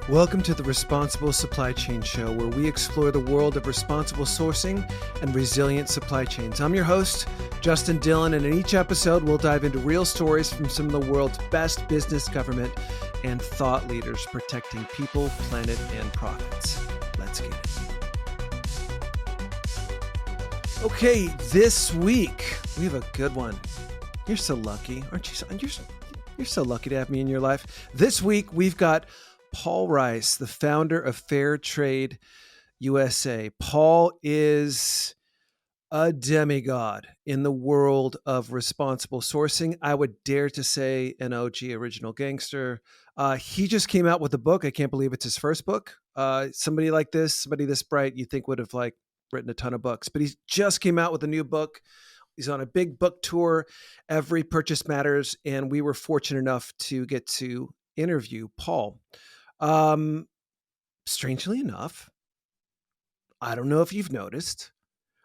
Welcome to the Responsible Supply Chain Show, where we explore the world of responsible sourcing and resilient supply chains. I'm your host, Justin Dillon, and in each episode, we'll dive into real stories from some of the world's best business, government, and thought leaders protecting people, planet, and profits. Let's get it. Okay, this week, we have a good one. You're so lucky, aren't you? You're so lucky to have me in your life. This week, we've got Paul Rice, the founder of Fair Trade USA. Paul is a demigod in the world of responsible sourcing. I would dare to say an OG, original gangster. He just came out with a book. I can't believe it's his first book. Somebody this bright, you think would have written a ton of books, but he just came out with a new book. He's on a big book tour. Every purchase matters, and we were fortunate enough to get to interview Paul. Strangely enough, I don't know if you've noticed,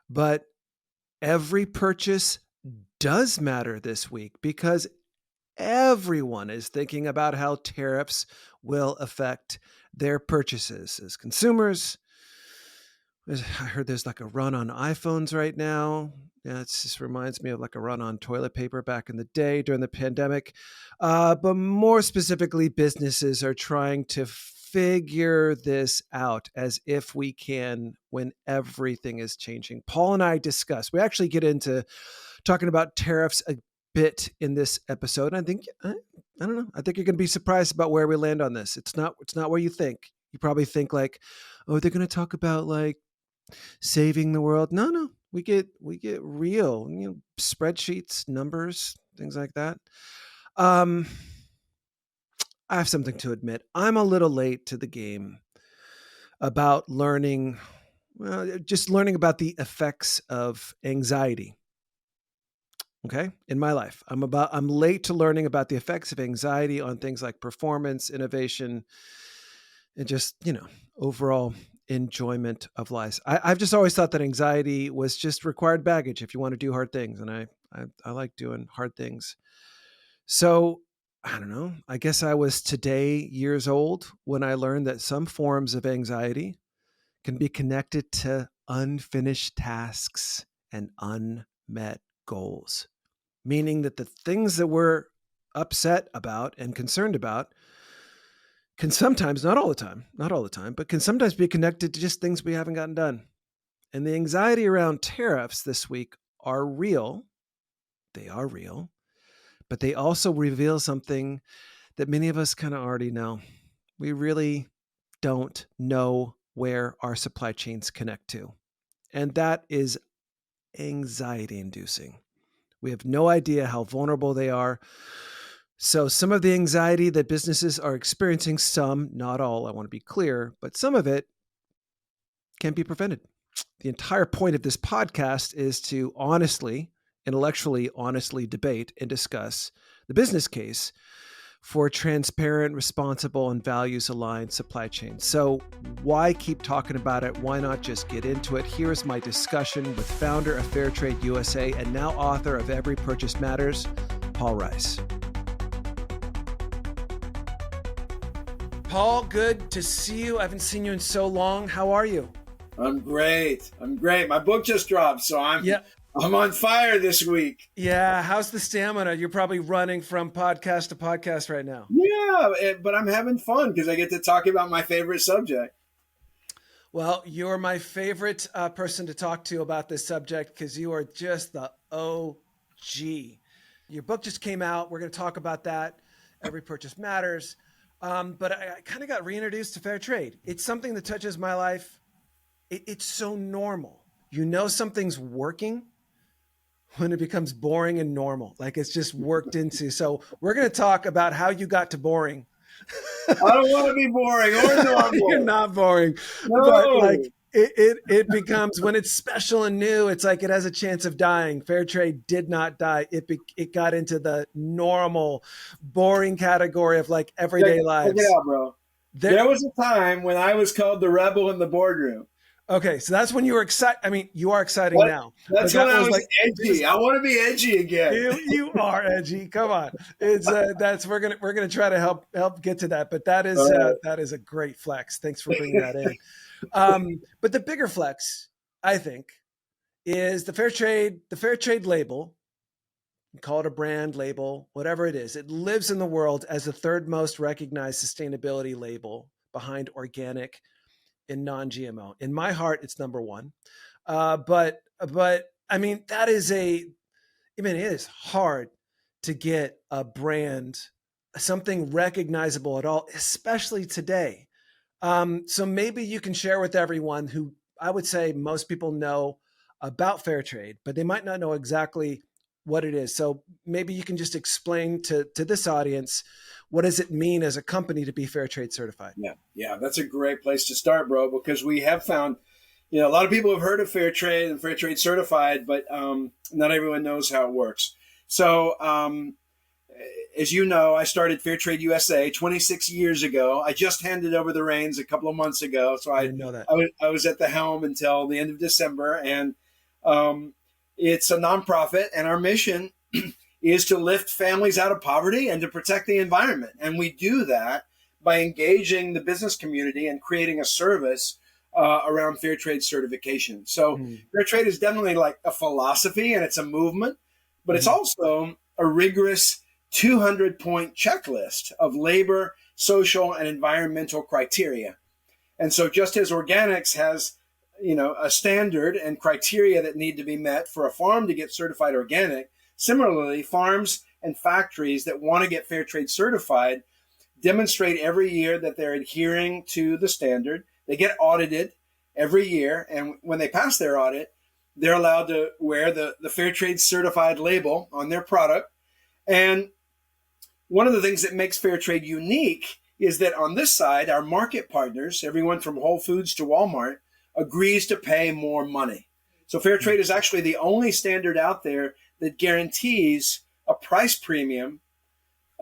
but every purchase does matter this week because everyone is thinking about how tariffs will affect their purchases as consumers. I heard there's a run on iPhones right now. Yeah, it just reminds me of a run on toilet paper back in the day during the pandemic. But more specifically, businesses are trying to figure this out as if we can when everything is changing. Paul and I discuss. We actually get into talking about tariffs a bit in this episode. I think, I don't know. I think you're going to be surprised about where we land on this. It's not where you think. You probably think oh, they're going to talk about saving the world. No. We get real, spreadsheets, numbers, things like that. I have something to admit. I'm a little late to the game about just learning about the effects of anxiety. Okay. In my life, I'm late to learning about the effects of anxiety on things like performance, innovation, and just, overall enjoyment of life. I've just always thought that anxiety was just required baggage if you want to do hard things. And I like doing hard things. So I don't know. I guess I was today years old when I learned that some forms of anxiety can be connected to unfinished tasks and unmet goals, meaning that the things that we're upset about and concerned about can sometimes, not all the time, but can sometimes be connected to just things we haven't gotten done. And the anxiety around tariffs this week are real. They are real, but they also reveal something that many of us kind of already know. We really don't know where our supply chains connect to. And that is anxiety inducing. We have no idea how vulnerable they are. So some of the anxiety that businesses are experiencing, some, not all, I want to be clear, but some of it can be prevented. The entire point of this podcast is to intellectually honestly debate and discuss the business case for transparent, responsible, and values-aligned supply chains. So why keep talking about it? Why not just get into it? Here's my discussion with founder of Fair Trade USA and now author of Every Purchase Matters, Paul Rice. Paul, good to see you. I haven't seen you in so long. How are you? I'm great. My book just dropped, so I'm on fire this week. Yeah. How's the stamina? You're probably running from podcast to podcast right now. Yeah, but I'm having fun because I get to talk about my favorite subject. Well, you're my favorite person to talk to about this subject because you are just the OG. Your book just came out. We're going to talk about that. Every Purchase Matters. But I kind of got reintroduced to fair trade. It's something that touches my life. It's so normal. Something's working when it becomes boring and normal. It's just worked into. So we're going to talk about how you got to boring. I don't want to be boring or normal. You're not boring. No. But it becomes, when it's special and new, it's it has a chance of dying. Fair trade did not die. It got into the normal, boring category of everyday lives. Check it out, bro. There was a time when I was called the rebel in the boardroom. Okay, so that's when you were excited. I mean, you are exciting What? now, but That's when that I was was like edgy. I want to be edgy again. you are edgy. Come on, it's that's we're gonna try to help get to that. But All right. that is a great flex. Thanks for bringing that in. But the bigger flex, I think, is the fair trade label. You call it a brand label, whatever it is. It lives in the world as the third most recognized sustainability label behind organic and non-GMO. In my heart, it's number one. But I mean, I mean, it is hard to get a brand, something recognizable at all, especially today. So maybe you can share with everyone who I would say most people know about fair trade, but they might not know exactly what it is. So maybe you can just explain to this audience, what does it mean as a company to be fair trade certified? Yeah, that's a great place to start, bro, because we have found, a lot of people have heard of fair trade and fair trade certified, but not everyone knows how it works. So, as you know, I started Fair Trade USA 26 years ago. I just handed over the reins a couple of months ago. So I didn't know that. I was at the helm until the end of December. And it's a nonprofit, and our mission is to lift families out of poverty and to protect the environment. And we do that by engaging the business community and creating a service around fair trade certification. So fair trade is definitely like a philosophy, and it's a movement, but it's also a rigorous 200-point checklist of labor, social, and environmental criteria. And so just as organics has, a standard and criteria that need to be met for a farm to get certified organic, similarly, farms and factories that want to get fair trade certified demonstrate every year that they're adhering to the standard. They get audited every year, and when they pass their audit, they're allowed to wear the fair trade certified label on their product. And one of the things that makes fair trade unique is that on this side, our market partners, everyone from Whole Foods to Walmart, agrees to pay more money. So fair trade is actually the only standard out there that guarantees a price premium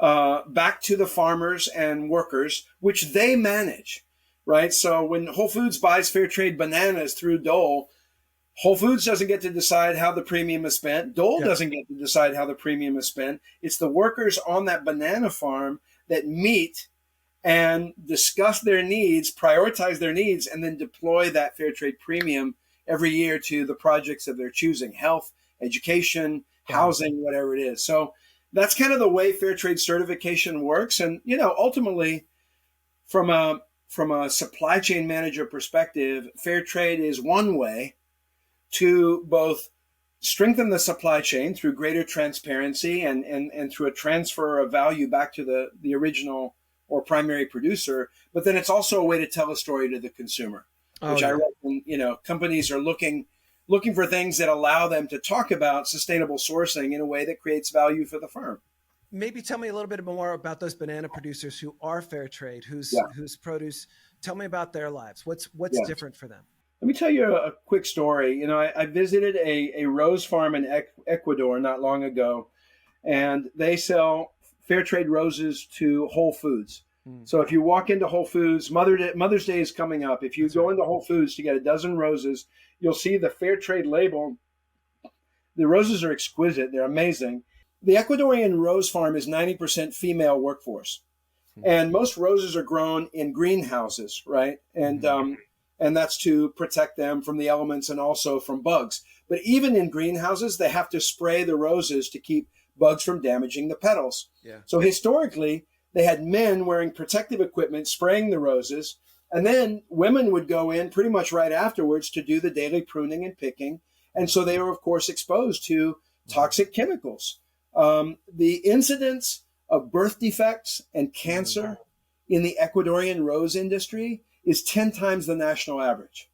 back to the farmers and workers, which they manage, right? So when Whole Foods buys fair trade bananas through Dole, Whole Foods doesn't get to decide how the premium is spent. Dole doesn't get to decide how the premium is spent. It's the workers on that banana farm that meet and discuss their needs, prioritize their needs, and then deploy that fair trade premium every year to the projects of their choosing: health, education, housing, whatever it is. So that's kind of the way fair trade certification works. And, ultimately, from a supply chain manager perspective, fair trade is one way to both strengthen the supply chain through greater transparency and through a transfer of value back to the original or primary producer. But then it's also a way to tell a story to the consumer, which I reckon, companies are looking for things that allow them to talk about sustainable sourcing in a way that creates value for the firm. Maybe tell me a little bit more about those banana producers who are fair trade, whose produce. Tell me about their lives. What's different for them? Let me tell you a quick story. I visited a rose farm in Ecuador not long ago, and they sell fair trade roses to Whole Foods. So if you walk into Whole Foods, Mother's Day is coming up. If you go into Whole Foods to get a dozen roses, you'll see the fair trade label. The roses are exquisite. They're amazing. The Ecuadorian rose farm is 90% female workforce. And most roses are grown in greenhouses, right? And that's to protect them from the elements and also from bugs. But even in greenhouses, they have to spray the roses to keep bugs from damaging the petals. So historically, they had men wearing protective equipment, spraying the roses, and then women would go in pretty much right afterwards to do the daily pruning and picking. And so they were, of course, exposed to toxic chemicals. The incidence of birth defects and cancer in the Ecuadorian rose industry is 10 times the national average.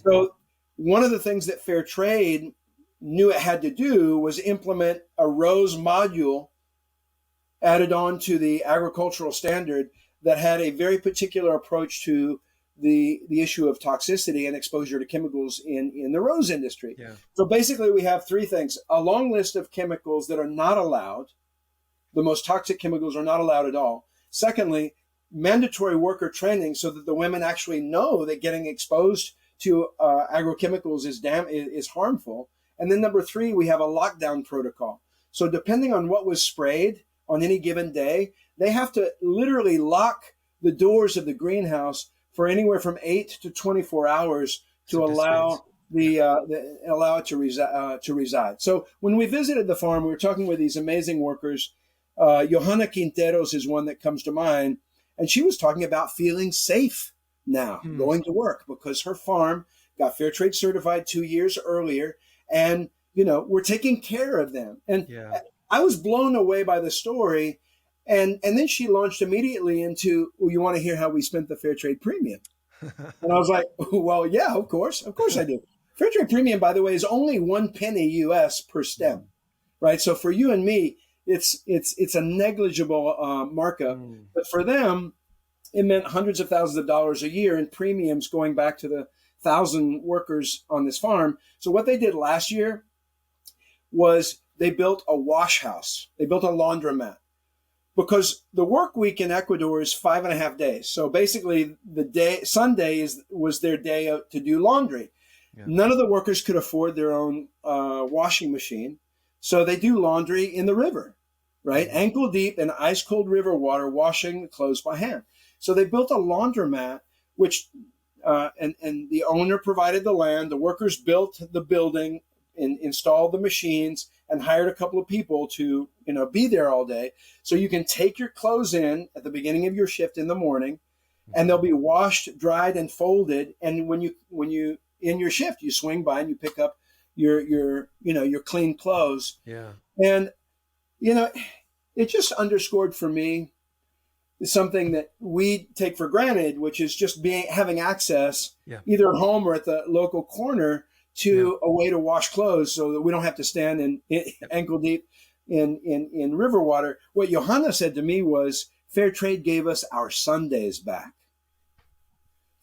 So one of the things that fair trade knew it had to do was implement a rose module added on to the agricultural standard that had a very particular approach to the issue of toxicity and exposure to chemicals in the rose industry. So basically we have three things: a long list of chemicals that are not allowed. The most toxic chemicals are not allowed at all. Secondly, mandatory worker training so that the women actually know that getting exposed to agrochemicals is harmful. And then number three, we have a lockdown protocol. So depending on what was sprayed on any given day, they have to literally lock the doors of the greenhouse for anywhere from 8 to 24 hours to allow allow it to reside. So when we visited the farm, we were talking with these amazing workers. Johanna Quinteros is one that comes to mind, and she was talking about feeling safe now going to work because her farm got fair trade certified 2 years earlier, and we're taking care of them. And I was blown away by the story. And then she launched immediately into, well, you want to hear how we spent the fair trade premium? And I was like, well, yeah, of course I do. Fair trade premium, by the way, is only 1 penny US per stem, right? So for you and me, it's a negligible markup, but for them, it meant hundreds of thousands of dollars a year in premiums going back to the 1,000 workers on this farm. So what they did last year was they built a wash house. They built a laundromat. Because the work week in Ecuador is 5.5 days. So basically Sunday was their day to do laundry. Yeah. None of the workers could afford their own washing machine. So they do laundry in the river, right? Mm-hmm. Ankle deep in ice cold river water, washing clothes by hand. So they built a laundromat, which, and the owner provided the land. The workers built the building and installed the machines and hired a couple of people to, be there all day. So you can take your clothes in at the beginning of your shift in the morning, and they'll be washed, dried, and folded. And when you in your shift, you swing by and you pick up your clean clothes. Yeah. And, it just underscored for me something that we take for granted, which is just having access either at home or at the local corner to a way to wash clothes so that we don't have to stand in ankle deep in river water. What Johanna said to me was, fair trade gave us our Sundays back.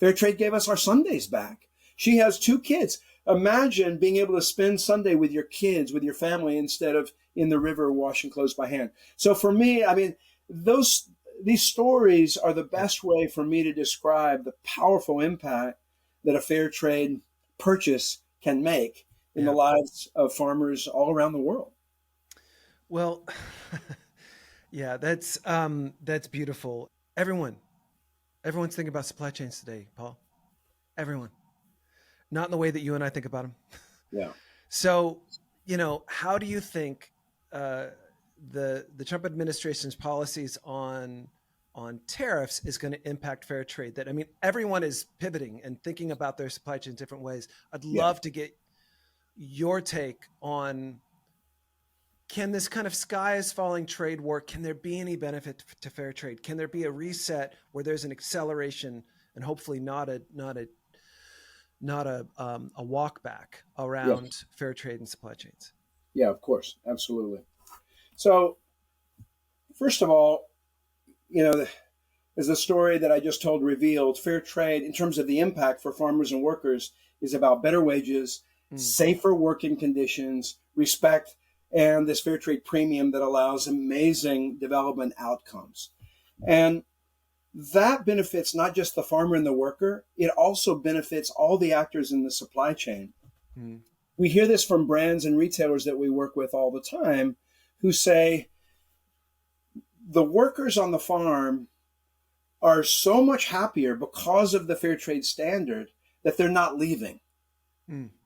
Fair trade gave us our Sundays back. She has 2 kids. Imagine being able to spend Sunday with your kids, with your family, instead of in the river washing clothes by hand. So for me, I mean, these stories are the best way for me to describe the powerful impact that a fair trade purchase can make in the lives of farmers all around the world. Well, that's beautiful. Everyone's thinking about supply chains today, Paul. Everyone. Not in the way that you and I think about them. Yeah. So, how do you think the Trump administration's policies on tariffs is going to impact fair trade? That, I mean, everyone is pivoting and thinking about their supply chain in different ways. I'd love to get your take on, can this kind of sky is falling trade war, can there be any benefit to fair trade? Can there be a reset where there's an acceleration and hopefully not a walk back around fair trade and supply chains? Yeah, of course. Absolutely. So first of all, as the story that I just told revealed, fair trade in terms of the impact for farmers and workers is about better wages, safer working conditions, respect, and this fair trade premium that allows amazing development outcomes. And that benefits not just the farmer and the worker, it also benefits all the actors in the supply chain. We hear this from brands and retailers that we work with all the time who say the workers on the farm are so much happier because of the fair trade standard that they're not leaving.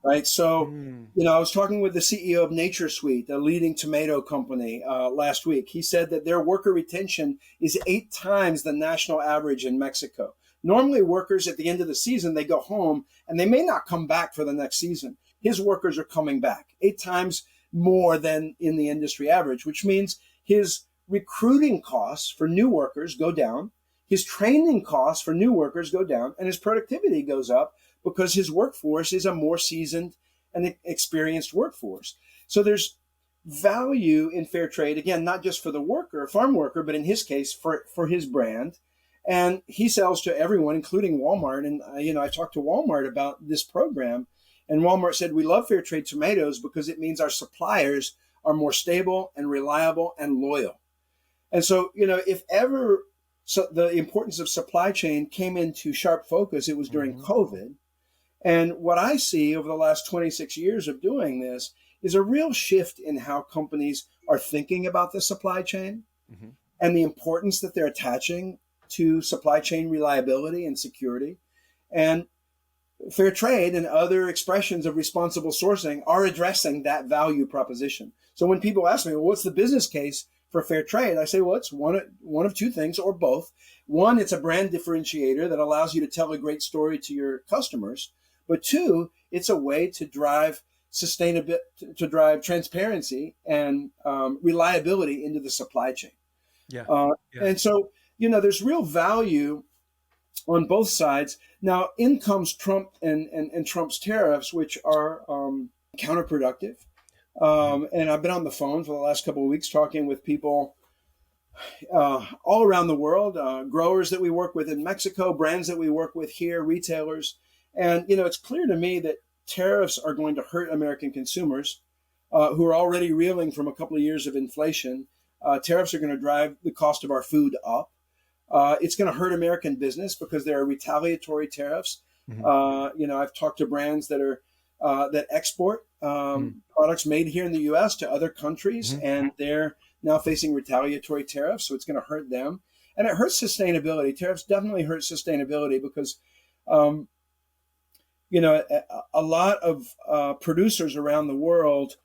Right. So, I was talking with the CEO of Nature Sweet, a leading tomato company, last week. He said that their worker retention is 8 times the national average in Mexico. Normally, workers at the end of the season, they go home and they may not come back for the next season. His workers are coming back 8 times more than in the industry average, which means his recruiting costs for new workers go down, his training costs for new workers go down, and his productivity goes up, because his workforce is a more seasoned and experienced workforce. So there's value in fair trade, again, not just for the worker, farm worker, but in his case, for his brand. And he sells to everyone, including Walmart. And, I talked to Walmart about this program, and Walmart said, we love fair trade tomatoes because it means our suppliers are more stable and reliable and loyal. And so, if ever the importance of supply chain came into sharp focus, it was during COVID. And what I see over the last 26 years of doing this is a real shift in how companies are thinking about the supply chain Mm-hmm. and the importance that they're attaching to supply chain reliability and security. And fair trade and other expressions of responsible sourcing are addressing that value proposition. So when people ask me, well, what's the business case for fair trade? I say, well, it's one of two things or both. One, it's a brand differentiator that allows you to tell a great story to your customers. But two, it's a way to drive sustainability, to drive transparency and reliability into the supply chain. Yeah. Uh, Yeah. and so, there's real value on both sides. Now, in comes Trump and Trump's tariffs, which are counterproductive. Mm-hmm. And I've been on the phone for the last couple of weeks talking with people all around the world, growers that we work with in Mexico, brands that we work with here, retailers. And, it's clear to me that tariffs are going to hurt American consumers who are already reeling from a couple of years of inflation. Tariffs are going to drive the cost of our food up. It's going to hurt American business because there are retaliatory tariffs. Mm-hmm. I've talked to brands that export Mm-hmm. products made here in the U.S. to other countries, Mm-hmm. and they're now facing retaliatory tariffs. So it's going to hurt them, and it hurts sustainability. Tariffs definitely hurt sustainability because, um, a lot of producers around the world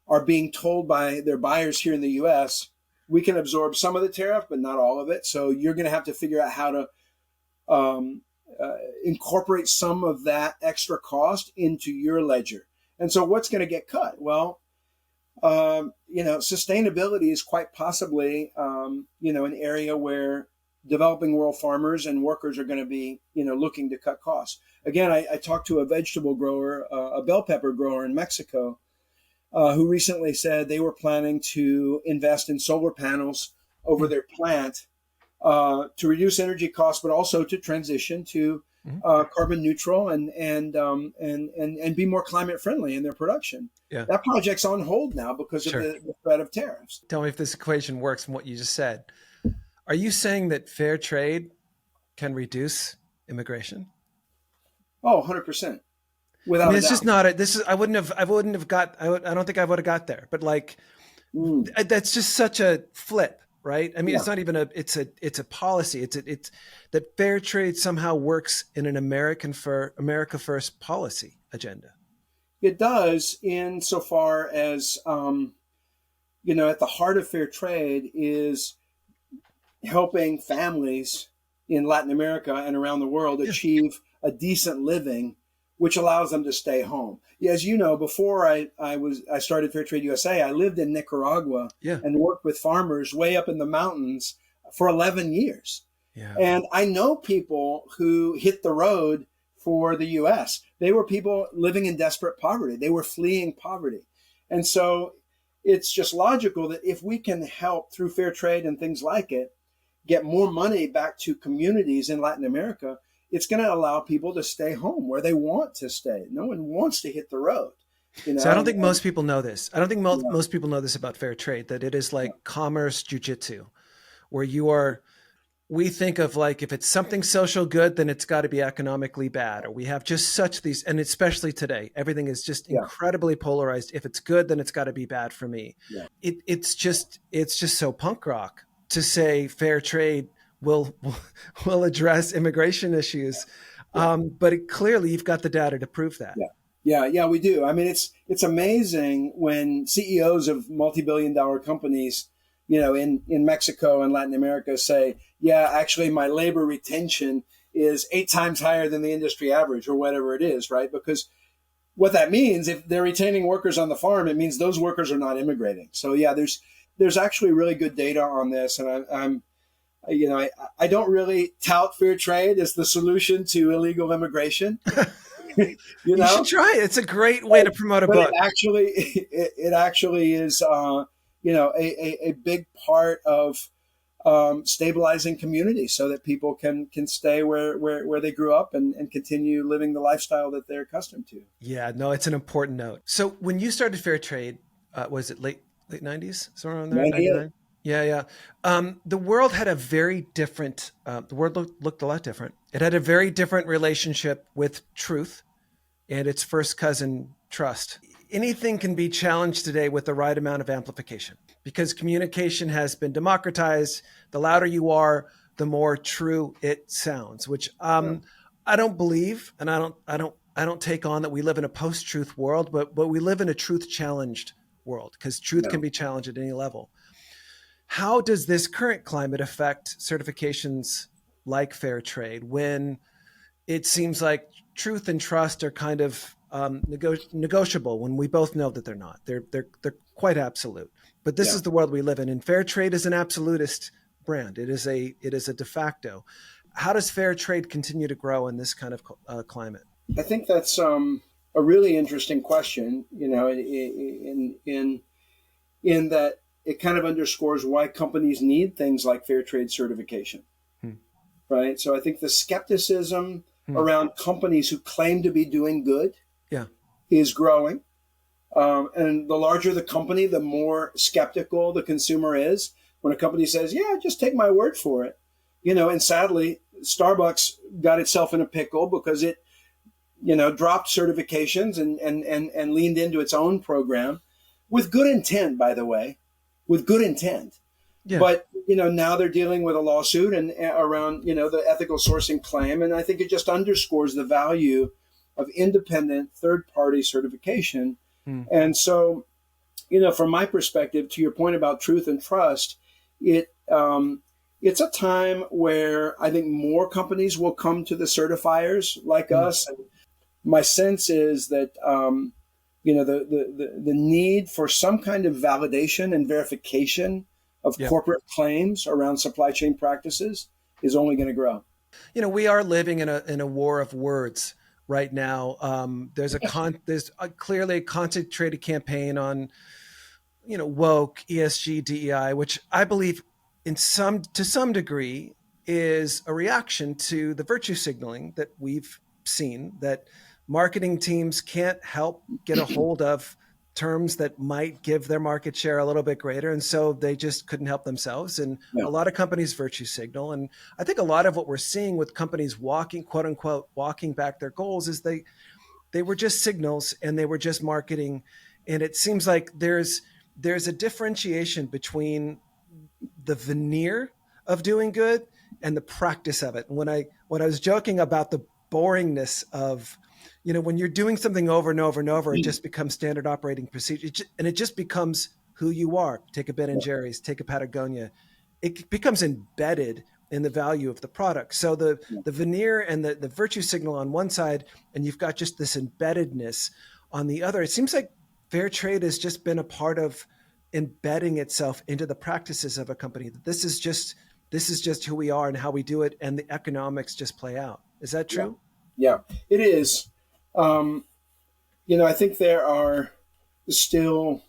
are being told by their buyers here in the U.S., we can absorb some of the tariff, but not all of it. So you're going to have to figure out how to incorporate some of that extra cost into your ledger. And so what's going to get cut? Well, sustainability is quite possibly, an area where developing world farmers and workers are going to be, looking to cut costs. Again, I talked to a vegetable grower, a bell pepper grower in Mexico, who recently said they were planning to invest in solar panels over their plant to reduce energy costs, but also to transition to carbon neutral and be more climate friendly in their production. Yeah. That project's on hold now because Sure. of the threat of tariffs. Tell me if this equation works from what you just said. Are you saying that fair trade can reduce immigration? Oh, 100%. I Without mean, a it's doubt. just not. I wouldn't have got. I don't think I would have got there. But like, that's just such a flip, right? I mean, Yeah. it's not even a. It's a policy. It's that fair trade somehow works in an America first policy agenda. It does, insofar as at the heart of fair trade is helping families in Latin America and around the world Yeah. achieve a decent living, which allows them to stay home. As you know, before I started Fair Trade USA, I lived in Nicaragua Yeah. and worked with farmers way up in the mountains for 11 years. Yeah. And I know people who hit the road for the US. They were people living in desperate poverty. They were fleeing poverty. And so it's just logical that if we can help through fair trade and things like it, get more money back to communities in Latin America, it's going to allow people to stay home where they want to stay. No one wants to hit the road. So I don't think most people know this. I don't think Yeah. most people know this about fair trade, that it is like commerce jujitsu, where we think of like, if it's something social good, then it's got to be economically bad. Or we have just such these, and especially today, everything is just Yeah. incredibly polarized. If it's good, then it's got to be bad for me. Yeah. It's just so punk rock to say fair trade will address immigration issues. But clearly you've got the data to prove that. Yeah, we do. I mean, it's amazing when CEOs of multi-billion-dollar companies, in Mexico and Latin America say, yeah, actually my labor retention is 8 times higher than the industry average or whatever it is, right? Because what that means, if they're retaining workers on the farm, it means those workers are not immigrating. So yeah, there's actually really good data on this, and I don't really tout fair trade as the solution to illegal immigration. You should try it. It's a great way to promote a book. It actually is, a big part of stabilizing communities so that people can stay where they grew up and continue living the lifestyle that they're accustomed to. Yeah, no, it's an important note. So when you started fair trade, was it late 90s, somewhere around there? 98. Yeah. The world had a very different, the world looked a lot different. It had a very different relationship with truth and its first cousin, trust. Anything can be challenged today with the right amount of amplification because communication has been democratized. The louder you are, the more true it sounds, which Yeah. I don't believe, and I don't take on that we live in a post-truth world, but we live in a truth-challenged world because truth Yeah. can be challenged at any level. How does this current climate affect certifications like fair trade when it seems like truth and trust are kind of negotiable when we both know that they're not. They're quite absolute. But this Yeah. is the world we live in, and fair trade is an absolutist brand. It is a de facto. How does fair trade continue to grow in this kind of climate? I think that's a really interesting question. In that it kind of underscores why companies need things like fair trade certification, Hmm. right? So I think the skepticism Hmm. around companies who claim to be doing good Yeah. is growing. And the larger the company, the more skeptical the consumer is when a company says, yeah, just take my word for it. And sadly, Starbucks got itself in a pickle because it, dropped certifications and leaned into its own program with good intent, by the way, with good intent. Yeah. But, now they're dealing with a lawsuit and around, the ethical sourcing claim. And I think it just underscores the value of independent third party certification. Hmm. And so, from my perspective, to your point about truth and trust, it's a time where I think more companies will come to the certifiers like Hmm. us. And my sense is that the need for some kind of validation and verification of Yeah. corporate claims around supply chain practices is only going to grow. We are living in a war of words right now. There's clearly a concentrated campaign on woke, ESG, DEI, which I believe to some degree is a reaction to the virtue signaling that we've seen, that marketing teams can't help get a hold of terms that might give their market share a little bit greater. And so they just couldn't help themselves. And Yeah. a lot of companies virtue signal. And I think a lot of what we're seeing with companies walking, quote unquote, walking back their goals is they were just signals and they were just marketing. And it seems like there's a differentiation between the veneer of doing good and the practice of it. And when I was joking about the boringness of, when you're doing something over and over and over, it just becomes standard operating procedure, and it just becomes who you are. Take a Ben and Jerry's, take a Patagonia. It becomes embedded in the value of the product. So the veneer and the virtue signal on one side, and you've got just this embeddedness on the other. It seems like fair trade has just been a part of embedding itself into the practices of a company. This is just who we are and how we do it, and the economics just play out. Is that Yeah, true? yeah, it is. Um, I think there are still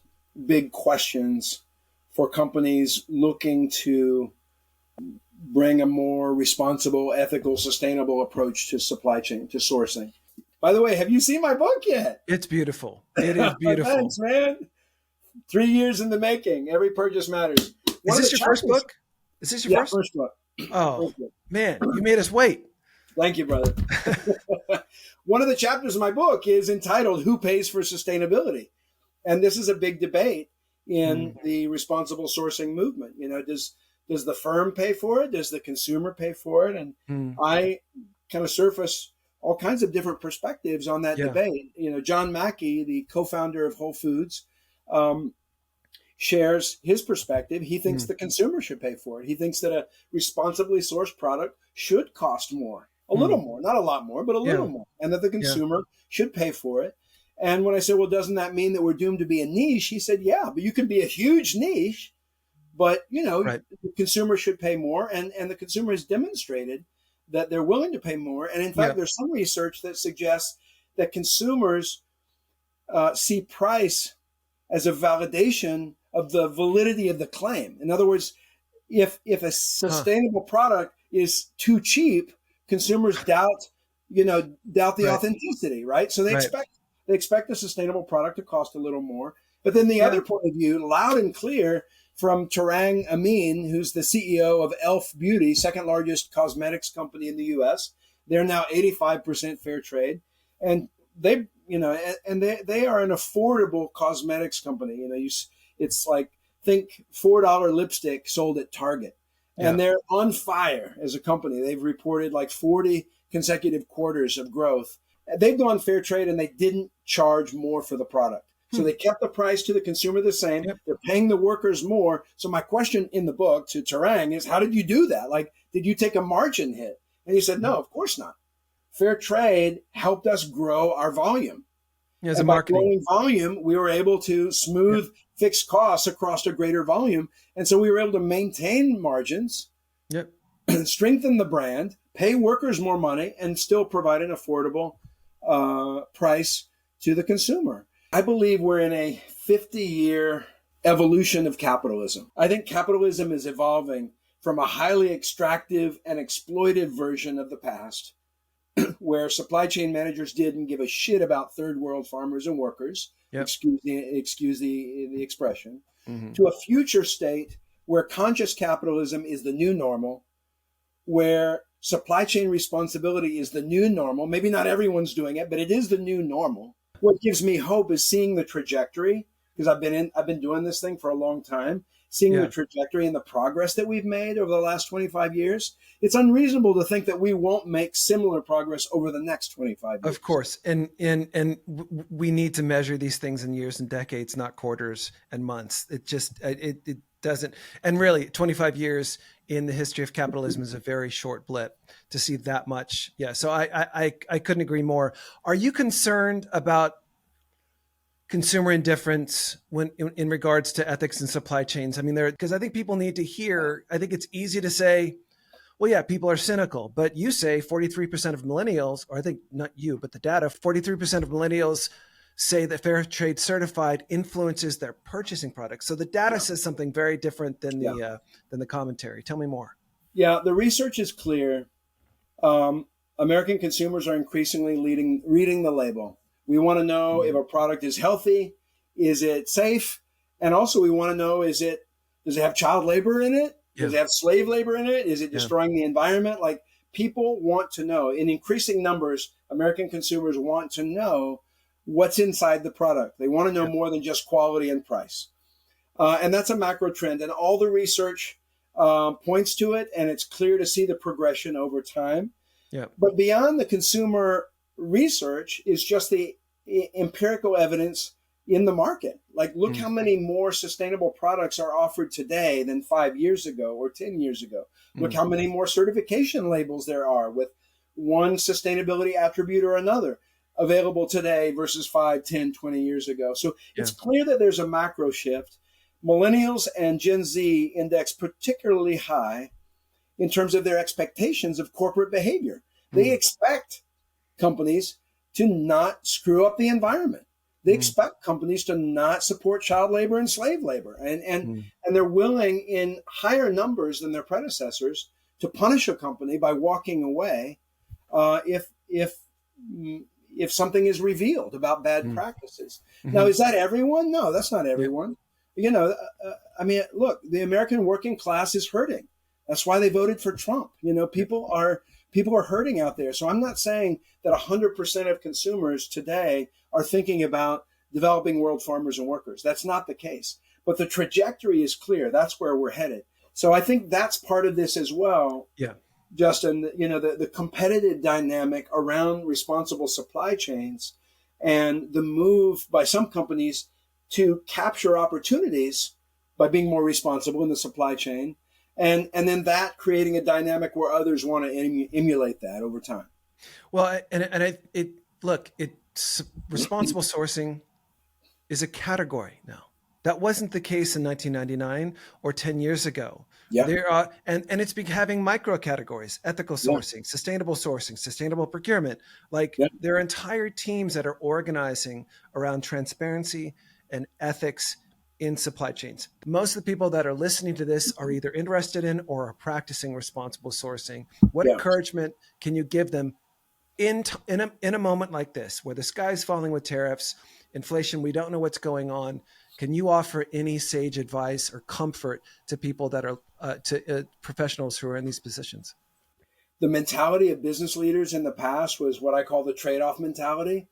big questions for companies looking to bring a more responsible, ethical, sustainable approach to supply chain, to sourcing. By the way, have you seen my book yet? It's beautiful. It is beautiful. Thanks, man. 3 years in the making. Every purchase matters. Is One of this the your first chapters. book? Is this your Yeah, first? first book. Oh, First book. man, you made us wait. Thank you, brother. One of the chapters of my book is entitled "Who Pays for Sustainability?" And this is a big debate in the responsible sourcing movement. Does the firm pay for it? Does the consumer pay for it? And Mm. I kind of surface all kinds of different perspectives on that Yeah. debate. John Mackey, the co-founder of Whole Foods, shares his perspective. He thinks the consumer should pay for it. He thinks that a responsibly sourced product should cost more, a little more, not a lot more, but a little more, and that the consumer should pay for it. And when I said, well, doesn't that mean that we're doomed to be a niche? He said, yeah, but you can be a huge niche, but Right. the consumer should pay more, and the consumer has demonstrated that they're willing to pay more. And in fact, Yeah. there's some research that suggests that consumers see price as a validation of the validity of the claim. In other words, if a sustainable product is too cheap, consumers doubt the Right. authenticity, right? So they Right. expect a sustainable product to cost a little more. But then the other point of view, loud and clear from Tarang Amin, who's the CEO of Elf Beauty, second largest cosmetics company in the US. They're now 85% fair trade. And they, and they are an affordable cosmetics company. It's like, think $4 lipstick sold at Target, Yeah. and they're on fire as a company. They've reported like 40 consecutive quarters of growth. They've gone fair trade, and they didn't charge more for the product. So they kept the price to the consumer the same. Yep. They're paying the workers more. So my question in the book to Tarang is, how did you do that? Like, did you take a margin hit? And he said, no, of course not. Fair trade helped us grow our volume. As a And by marketing. growing volume, we were able to smooth fixed costs across a greater volume. And so we were able to maintain margins, Yep. strengthen the brand, pay workers more money, and still provide an affordable price to the consumer. I believe we're in a 50-year evolution of capitalism. I think capitalism is evolving from a highly extractive and exploitive version of the past, where supply chain managers didn't give a shit about third world farmers and workers, Yep. excuse the expression, Mm-hmm. to a future state where conscious capitalism is the new normal, where supply chain responsibility is the new normal. Maybe not everyone's doing it, but it is the new normal. What gives me hope is seeing the trajectory, because I've been doing this thing for a long time, seeing the trajectory and the progress that we've made over the last 25 years. It's unreasonable to think that we won't make similar progress over the next 25 years. Of course. And we need to measure these things in years and decades, not quarters and months. It just, it doesn't. And really 25 years in the history of capitalism is a very short blip to see that much. Yeah. So I couldn't agree more. Are you concerned about consumer indifference when in regards to ethics and supply chains? I mean, because I think people need to hear, I think it's easy to say, well, yeah, people are cynical, but you say 43% of millennials, or I think not you, but the data, 43% of millennials say that fair trade certified influences their purchasing products. So the data says something very different than the commentary. Tell me more. Yeah, the research is clear. American consumers are increasingly reading the label. We want to know if a product is healthy, is it safe, and also we want to know, does it have child labor in it? Does it have slave labor in it? Is it destroying the environment? Like, people want to know. In increasing numbers, American consumers want to know what's inside the product. They want to know more than just quality and price. And that's a macro trend. And all the research points to it, and it's clear to see the progression over time. Yeah. But beyond the consumer research is just the empirical evidence in the market. Like, look how many more sustainable products are offered today than 5 years ago or 10 years ago. Look how many more certification labels there are with one sustainability attribute or another available today versus 5, 10, 20 years ago. So it's clear that there's a macro shift. Millennials and Gen Z index particularly high in terms of their expectations of corporate behavior. They expect companies to not screw up the environment. They expect companies to not support child labor and slave labor. And they're willing, in higher numbers than their predecessors, to punish a company by walking away if something is revealed about bad practices. Now, is that everyone? No, that's not everyone. I mean, look, the American working class is hurting. That's why they voted for Trump. People are hurting out there. So I'm not saying that 100% of consumers today are thinking about developing world farmers and workers. That's not the case. But the trajectory is clear. That's where we're headed. So I think that's part of this as well. Yeah. Justin, the competitive dynamic around responsible supply chains and the move by some companies to capture opportunities by being more responsible in the supply chain. And then that creating a dynamic where others want to emulate that over time. Well, it's responsible sourcing is a category now. That wasn't the case in 1999 or 10 years ago. Yeah. There are, and it's having micro categories: ethical sourcing, sustainable procurement. There are entire teams that are organizing around transparency and ethics in supply chains. Most of the people that are listening to this are either interested in or are practicing responsible sourcing. What encouragement can you give them in a moment like this, where the sky's falling with tariffs, inflation, we don't know what's going on? Can you offer any sage advice or comfort to people that are professionals who are in these positions? The mentality of business leaders in the past was what I call the trade-off mentality.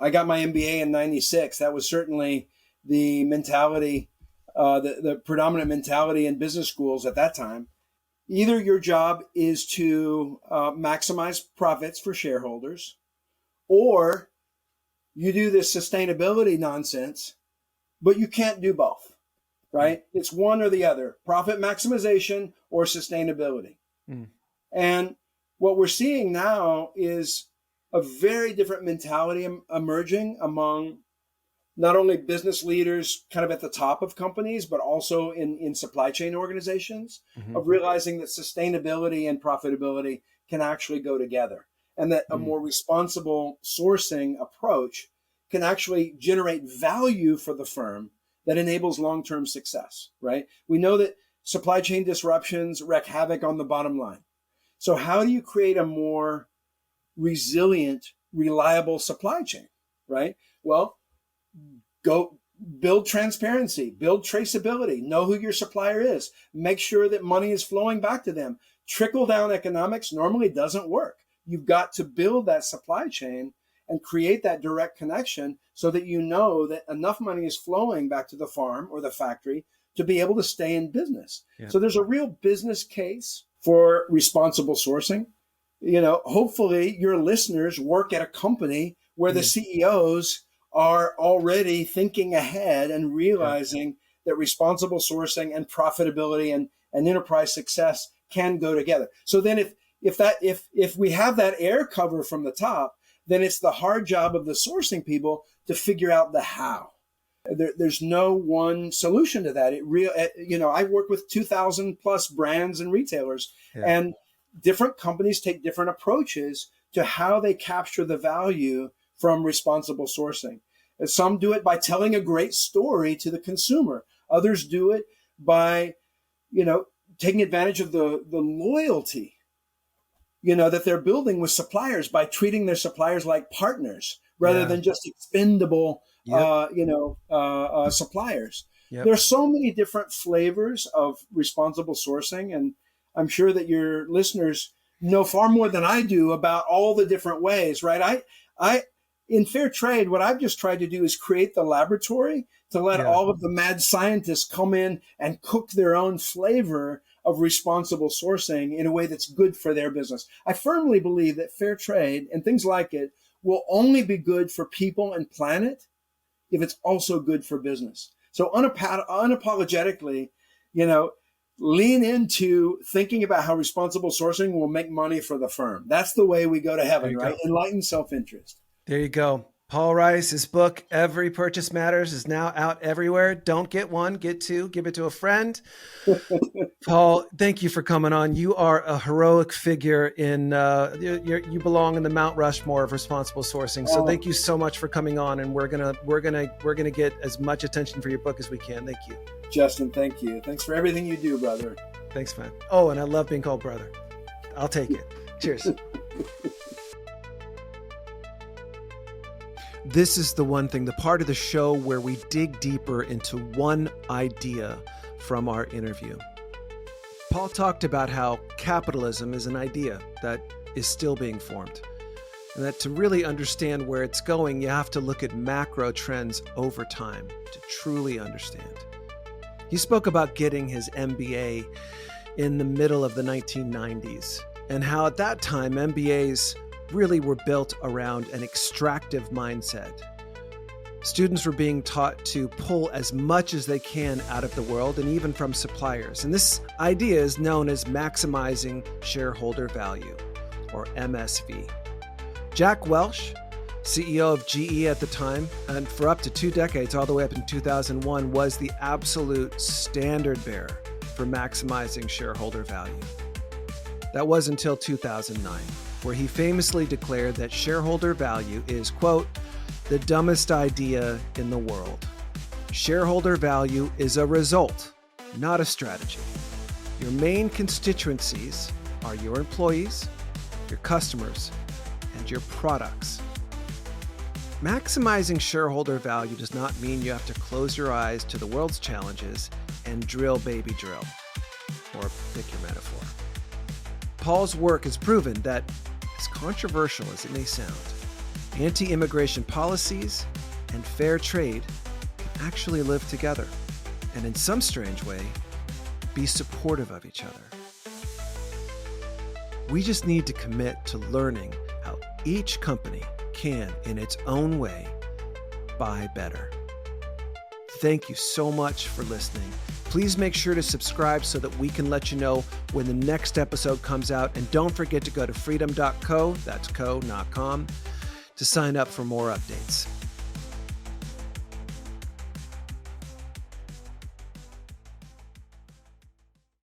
I got my MBA in 96. That was certainly the mentality, the predominant mentality in business schools at that time. Either your job is to maximize profits for shareholders, or you do this sustainability nonsense, but you can't do both, right? It's one or the other, profit maximization or sustainability. Mm. And what we're seeing now is a very different mentality emerging among not only business leaders kind of at the top of companies, but also in supply chain organizations, of realizing that sustainability and profitability can actually go together, and that a more responsible sourcing approach can actually generate value for the firm that enables long-term success, right? We know that supply chain disruptions wreak havoc on the bottom line. So how do you create a more resilient, reliable supply chain, right? Well, go build transparency, build traceability, know who your supplier is, make sure that money is flowing back to them. Trickle down economics normally doesn't work. You've got to build that supply chain and create that direct connection so that you know that enough money is flowing back to the farm or the factory to be able to stay in business. Yeah. So there's a real business case for responsible sourcing. You know, hopefully your listeners work at a company where the CEOs are already thinking ahead and realizing that responsible sourcing and profitability and enterprise success can go together. So then if we have that air cover from the top, then it's the hard job of the sourcing people to figure out the how. There's no one solution to that. I work with 2,000 plus brands and retailers, and different companies take different approaches to how they capture the value from responsible sourcing. And some do it by telling a great story to the consumer. Others do it by, taking advantage of the loyalty, that they're building with suppliers by treating their suppliers like partners rather than just expendable, suppliers. Yep. There are so many different flavors of responsible sourcing, and I'm sure that your listeners know far more than I do about all the different ways, right? In fair trade, what I've just tried to do is create the laboratory to let all of the mad scientists come in and cook their own flavor of responsible sourcing in a way that's good for their business. I firmly believe that fair trade and things like it will only be good for people and planet if it's also good for business. So unapologetically, lean into thinking about how responsible sourcing will make money for the firm. That's the way we go to heaven, right? Enlightened self-interest. There you go. Paul Rice, his book, Every Purchase Matters, is now out everywhere. Don't get one, get two, give it to a friend. Paul, thank you for coming on. You are a heroic figure in, you belong in the Mount Rushmore of responsible sourcing. So thank you so much for coming on, and we're gonna get as much attention for your book as we can. Thank you. Justin, thank you. Thanks for everything you do, brother. Thanks, man. Oh, and I love being called brother. I'll take it. Cheers. This is the one thing, the part of the show where we dig deeper into one idea from our interview. Paul talked about how capitalism is an idea that is still being formed, and that to really understand where it's going, you have to look at macro trends over time to truly understand. He spoke about getting his MBA in the middle of the 1990s, and how at that time MBAs really were built around an extractive mindset. Students were being taught to pull as much as they can out of the world and even from suppliers. And this idea is known as maximizing shareholder value, or MSV. Jack Welch, CEO of GE at the time, and for up to 2 decades, all the way up in 2001, was the absolute standard bearer for maximizing shareholder value. That was until 2009. Where he famously declared that shareholder value is, quote, the dumbest idea in the world. Shareholder value is a result, not a strategy. Your main constituencies are your employees, your customers, and your products. Maximizing shareholder value does not mean you have to close your eyes to the world's challenges and drill, baby, drill, or pick your metaphor. Paul's work has proven that, as controversial as it may sound, anti-immigration policies and fair trade can actually live together and, in some strange way, be supportive of each other. We just need to commit to learning how each company can, in its own way, buy better. Thank you so much for listening. Please make sure to subscribe so that we can let you know when the next episode comes out. And don't forget to go to freedom.co, that's co, not com, to sign up for more updates.